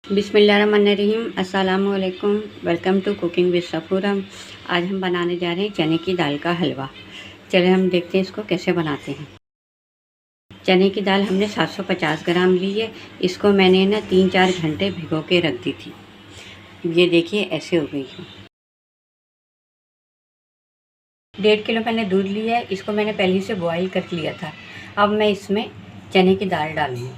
बिस्मिल्लाहिर्रहमानिर्रहीम। अस्सलामु अलैकुम। Welcome to cooking with Safura. आज हम बनाने जा रहे हैं चने की दाल का हलवा। चलिए हम देखते हैं इसको कैसे बनाते हैं। चने की दाल हमने 750 ग्राम ली है। इसको मैंने ना 3-4 घंटे भिगो के रख दी थी। ये देखिए ऐसे हो गई है। 1.5 किलो मैंने दूध लिया है। इसको मैंने पहले से बॉईल कर लिया था। अब मैं इसमें चने की दाल डालूँगी।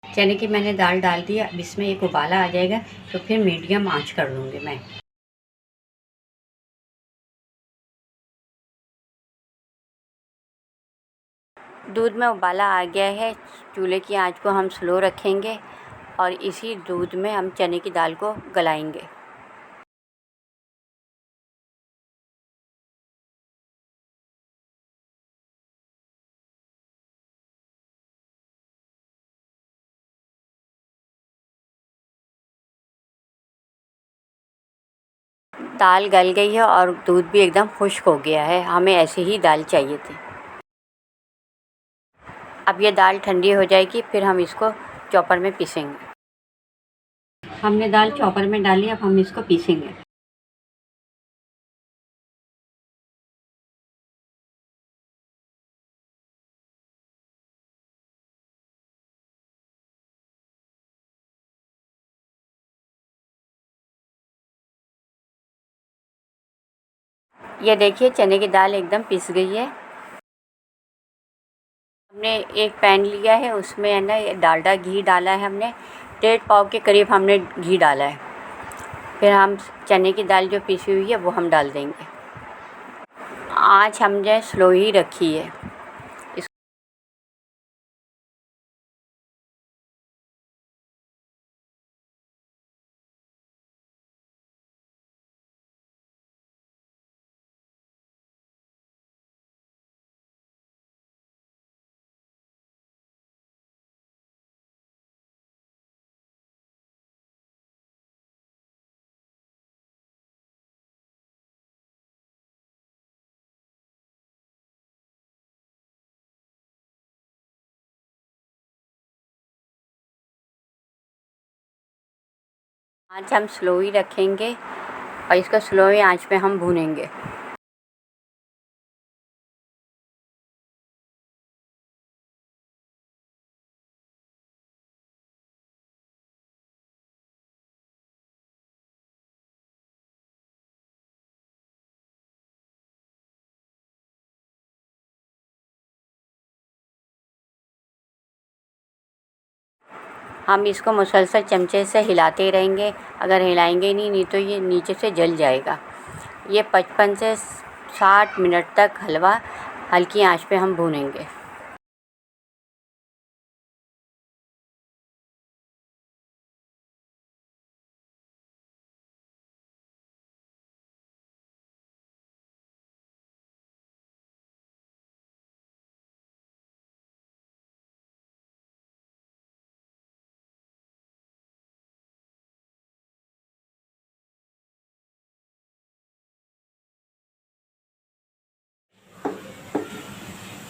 चने की मैंने दाल डाल दी। अब इसमें एक उबाला आ जाएगा तो फिर मीडियम आंच कर दूँगी मैं। दूध में उबाला आ गया है। चूल्हे की आंच को हम स्लो रखेंगे और इसी दूध में हम चने की दाल को गलाएंगे। दाल गल गई है और दूध भी एकदम खुश्क हो गया है। हमें ऐसे ही दाल चाहिए थी। अब ये दाल ठंडी हो जाएगी, फिर हम इसको चॉपर में पीसेंगे। हमने दाल चॉपर में डाली। अब हम इसको पीसेंगे। ये देखिए चने की दाल एकदम पिस गई है। हमने एक पैन लिया है, उसमें है ना डालडा घी डाला है हमने। 1.5 पाव के करीब हमने घी डाला है। फिर हम चने की दाल जो पिसी हुई है वो हम डाल देंगे। आँच हमने स्लो ही रखी है। आँच हम स्लो ही रखेंगे और इसको स्लो ही आँच पे हम भूनेंगे। हम इसको मुसलसल चमचे से हिलाते रहेंगे। अगर हिलाएंगे नहीं तो ये नीचे से जल जाएगा। ये 55 से 60 मिनट तक हलवा हल्की आंच पे हम भूनेंगे।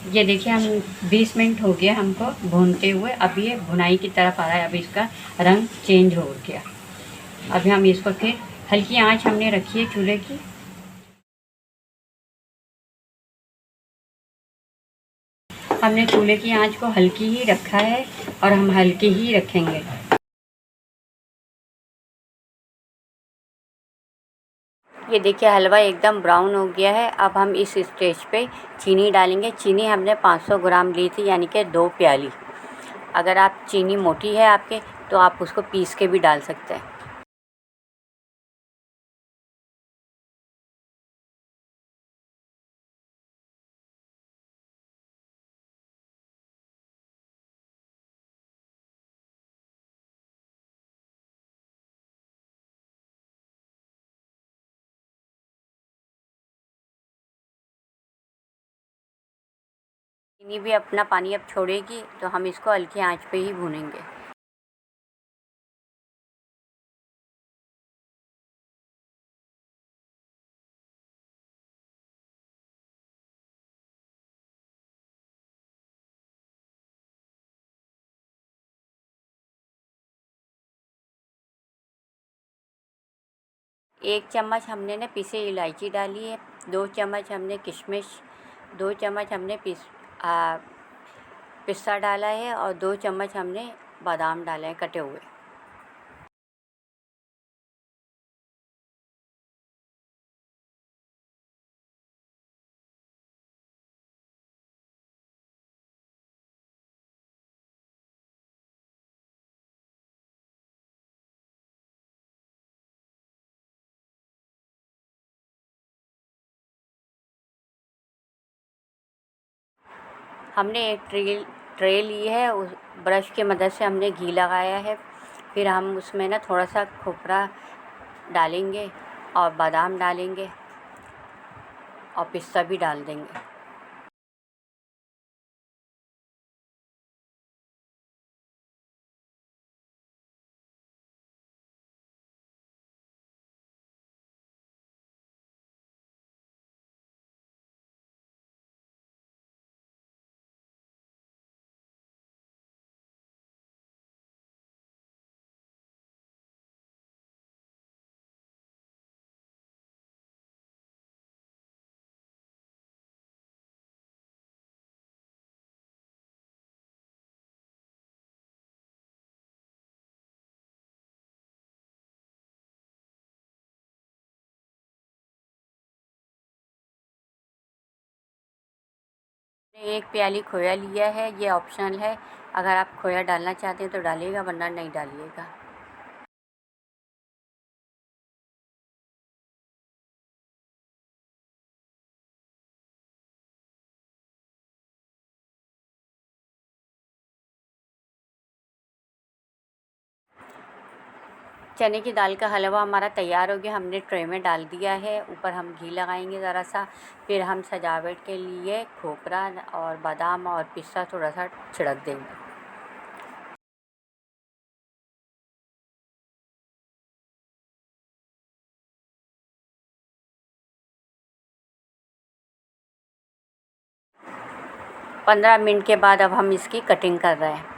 ये देखिए हम 20 मिनट हो गया हमको भूनते हुए। अब ये भुनाई की तरफ आ रहा है। अब इसका रंग चेंज हो गया। अभी हम इसको फिर हल्की आंच हमने रखी है चूल्हे की। हमने चूल्हे की आंच को हल्की ही रखा है और हम हल्की ही रखेंगे। ये देखिए हलवा एकदम ब्राउन हो गया है। अब हम इस स्टेज पे चीनी डालेंगे। चीनी हमने 500 ग्राम ली थी, यानी कि 2 प्याली। अगर आप चीनी मोटी है आपके तो आप उसको पीस के भी डाल सकते हैं। चीनी भी अपना पानी अब छोड़ेगी तो हम इसको हल्की आंच पे ही भूनेंगे। 1 चम्मच हमने ना पिसी इलायची डाली है, 2 चम्मच हमने किशमिश, 2 चम्मच हमने पिस्ता डाला है और 2 चम्मच हमने बादाम डाले हैं कटे हुए। हमने एक ट्रे ली है, उस ब्रश की मदद से हमने घी लगाया है। फिर हम उसमें ना थोड़ा सा खोपरा डालेंगे और बादाम डालेंगे और पिस्ता भी डाल देंगे। एक प्याली खोया लिया है, ये ऑप्शनल है, अगर आप खोया डालना चाहते हैं तो डालिएगा, वरना नहीं डालिएगा। चने की दाल का हलवा हमारा तैयार हो गया। हमने ट्रे में डाल दिया है, ऊपर हम घी लगाएंगे ज़रा सा, फिर हम सजावट के लिए खोपरा और बादाम और पिस्ता थोड़ा सा छिड़क देंगे। पंद्रह मिनट के बाद अब हम इसकी कटिंग कर रहे हैं।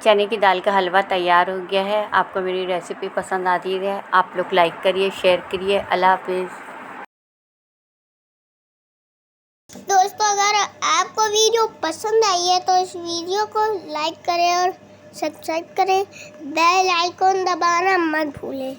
चने की दाल का हलवा तैयार हो गया है। आपको मेरी रेसिपी पसंद आती है, आप लोग लाइक करिए, शेयर करिए। अल्लाह हाफिज़। दोस्तों, अगर आपको वीडियो पसंद आई है तो इस वीडियो को लाइक करें और सब्सक्राइब करें। बेल आइकॉन दबाना मत भूलें।